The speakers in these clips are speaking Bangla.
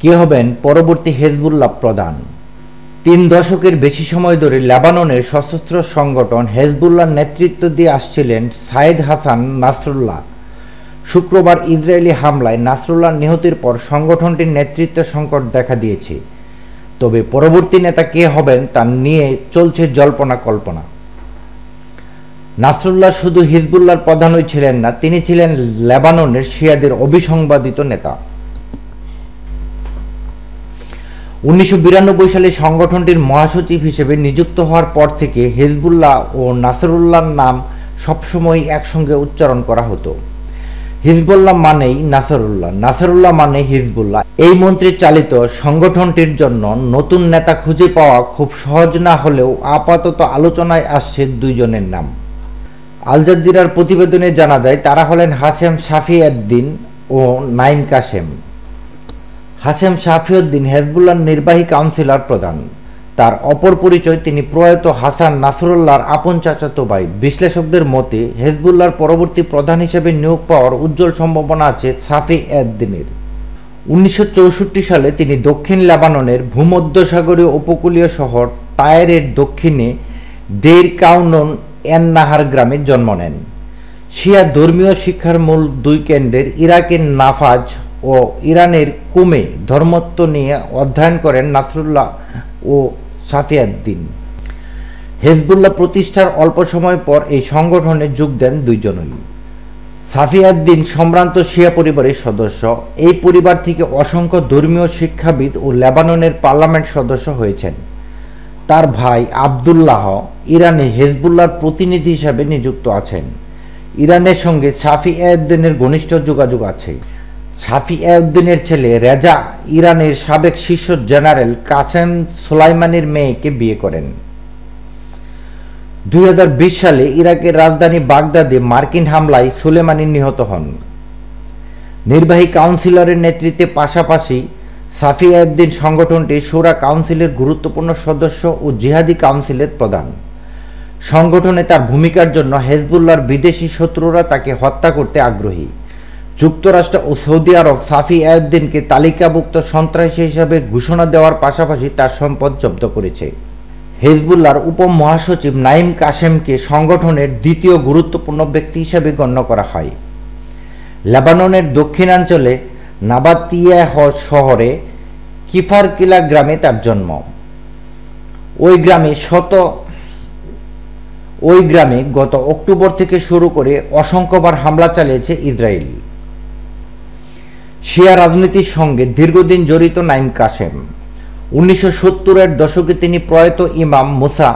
কে হবেন পরবর্তী হেজবুল্লাহ প্রধান? 3 দশকের বেশি সময় ধরে লেবাননের সশস্ত্র সংগঠন হেজবুল্লাহর নেতৃত্ব দিয়ে আসছিলেন সাইদ হাসান নাসরুল্লাহ। শুক্রবার ইসরায়েলি হামলায় নাসরুল্লাহ নিহতের পর সংগঠনটির নেতৃত্ব সংকট দেখা দিয়েছে। তবে পরবর্তী নেতা কে হবেন তা নিয়ে চলছে জল্পনা কল্পনা। নাসরুল্লাহ শুধু হিজবুল্লাহর প্রধানই ছিলেন না, তিনি ছিলেন লেবাননের শিয়াদের অবিসংবাদিত নেতা। 1992 সালে সংগঠনটির মহাসচিব হিসেবে নিযুক্ত হওয়ার পর থেকে হিজবুল্লাহ ও নাসরুল্লাহর নাম সবসময় একসঙ্গে উচ্চারণ করা হতো। হিজবুল্লাহ মানেই নাসরুল্লাহ, নাসরুল্লাহ মানে হিজবুল্লাহ। এই মন্ত্রী চালিত সংগঠনটির জন্য নতুন নেতা খুঁজে পাওয়া খুব সহজ না হলেও আপাতত আলোচনায় আসছে দুইজনের নাম। আল জাজিরার প্রতিবেদনে জানা যায় তারা হলেন হাশেম শাফিউদ্দিন ও নাইম কাশেম। হাশেম শাফিউদ্দিন হেজবুল্লাহর নির্বাহী কাউন্সিলর প্রধান। তার অপর পরিচয় তিনি প্রয়াত হাসান নাসরুল্লাহর আপন চাচাতো ভাই। বিশ্লেষকদের মতে হেজবুল্লাহর পরবর্তী প্রধান হিসেবে নিয়োগ পাওয়ার উজ্জ্বল সম্ভাবনা আছে শাফিউদ্দিনের। 1964 সালে তিনি দক্ষিণ লেবাননের ভূমধ্যসাগরীয় উপকূলীয় শহর টায়েরের দক্ষিণে দেইর কাউনন এন নাহার গ্রামে জন্ম নেন। শিয়া ধর্মীয় শিক্ষার মূল দুই কেন্দ্রের ইরাকের নাফাজ ও ইরানের কুমে ধর্মত্ব নিয়ে অধ্যয়ন করেন নাসরুল্লাহ ও শাফিউদ্দিন। হেজবুল্লাহ প্রতিষ্ঠার অল্প সময় পর এই সংগঠনে যোগ দেন দুইজনই। শাফিউদ্দিন সম্ভ্রান্ত শিয়া পরিবারের সদস্য। এই পরিবার থেকে অসংখ্য ধর্মীয় শিক্ষাবিদ ও লেবাননের পার্লামেন্ট সদস্য হয়েছেন। তার ভাই আবদুল্লাহ ইরানে হেজবুল্লাহর প্রতিনিধি হিসাবে নিযুক্ত আছেন। ইরানের সঙ্গে শাফিউদ্দিনের ঘনিষ্ঠ যোগাযোগ আছে। শাফিউদ্দিনের ছেলে রেজা ইরানের সাবেক শীর্ষ জেনারেল কাসেম সোলাইমানির মেয়েকে বিয়ে করেন। 2020 সালে ইরাকের রাজধানী বাগদাদে মার্কিন হামলায় সোলেমানি নিহত হন। নির্বাহী কাউন্সিলরের নেতৃত্বে পাশাপাশি শাফিউদ্দিন সংগঠনটির শূরা কাউন্সিলের গুরুত্বপূর্ণ সদস্য ও জিহাদি কাউন্সিলের প্রধান। সংগঠনে তার ভূমিকার জন্য হেজবুল্লাহর বিদেশি শত্রুরা তাকে হত্যা করতে আগ্রহী। যুক্তরাষ্ট্র ও সৌদি আরব শাফিউদ্দিনকে তালিকাভুক্ত সন্ত্রাসী হিসাবে ঘোষণা দেওয়ার পাশাপাশি তার সম্পদ জব্দ করেছে। হেজবুল্লাহর উপমহাসচিব নাইম কাশেমকে সংগঠনের দ্বিতীয় গুরুত্বপূর্ণ ব্যক্তি হিসাবে গণ্য করা হয়। লেবাননের দক্ষিণাঞ্চলে নাবাতিয়াহ শহরে কিফারকিলা গ্রামে তার জন্ম। ওই গ্রামে গত অক্টোবর থেকে শুরু করে অসংখ্যবার হামলা চালিয়েছে ইসরায়েল। শিয়া রাজনীতির সঙ্গে দীর্ঘদিন জড়িত নাইম কাশেম। 1970-এর দশকে তিনি প্রয়াত ইমাম মুসা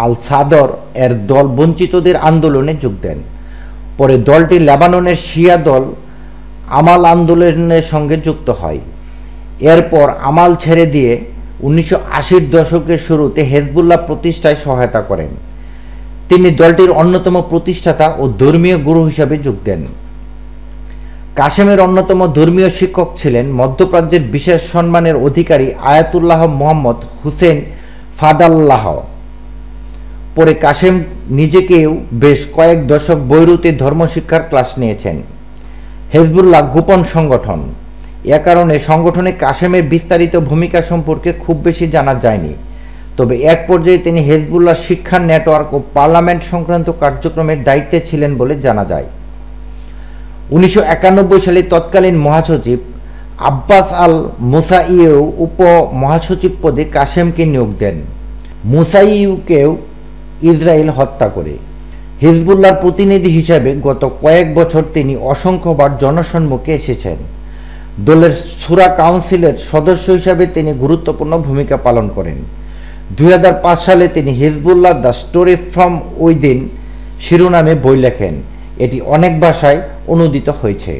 আল সাদর এর দল বঞ্চিতদের আন্দোলনে যোগ দেন। পরে দলটি লেবাননের শিয়া দল আমাল আন্দোলনের সঙ্গে যুক্ত হয়। এরপর আমাল ছেড়ে দিয়ে 1980-র দশকের শুরুতে হেজবুল্লাহ প্রতিষ্ঠায় সহায়তা করেন। তিনি দলটির অন্যতম প্রতিষ্ঠাতা ও ধর্মীয় গুরু হিসাবে যোগ দেন। কাশেমের অন্যতম ধর্মীয় শিক্ষক ছিলেন মধ্যপ্রাচ্যের বিশেষ সম্মানের অধিকারী আয়াতুল্লাহ মোহাম্মদ হুসেন ফাদাল্লাহ। পরে কাশেম নিজেকেও বেশ কয়েক দশক বৈরুতে ধর্মশিক্ষার ক্লাস নিয়েছেন। হেজবুল্লাহ গোপন সংগঠন, এ কারণে সংগঠনে কাশেমের বিস্তারিত ভূমিকা সম্পর্কে খুব বেশি জানা যায়নি। তবে এক পর্যায়ে তিনি হেজবুল্লাহ শিক্ষা নেটওয়ার্ক ও পার্লামেন্ট সংক্রান্ত কার্যক্রমের দায়িত্বে ছিলেন বলে জানা যায়। 1991 সালে তৎকালীন মহাসচিব আব্বাস আল মুসাইউ উপ মহাসচিব পদে কাশেমকে নিয়োগ দেন। মুসাইউকেও ইসরায়েল হত্যা করে। হিজবুল্লাহর প্রতিনিধি হিসেবে গত কয়েক বছর তিনি অসংখ্যবার জনসম্মুখে এসেছেন। দলের শূরা কাউন্সিলের সদস্য হিসাবে তিনি গুরুত্বপূর্ণ ভূমিকা পালন করেন। 2005 সালে তিনি Hezbollah the story from within শিরোনামে বই লেখেন। এটি অনেক ভাষায় অনূদিত হয়েছে।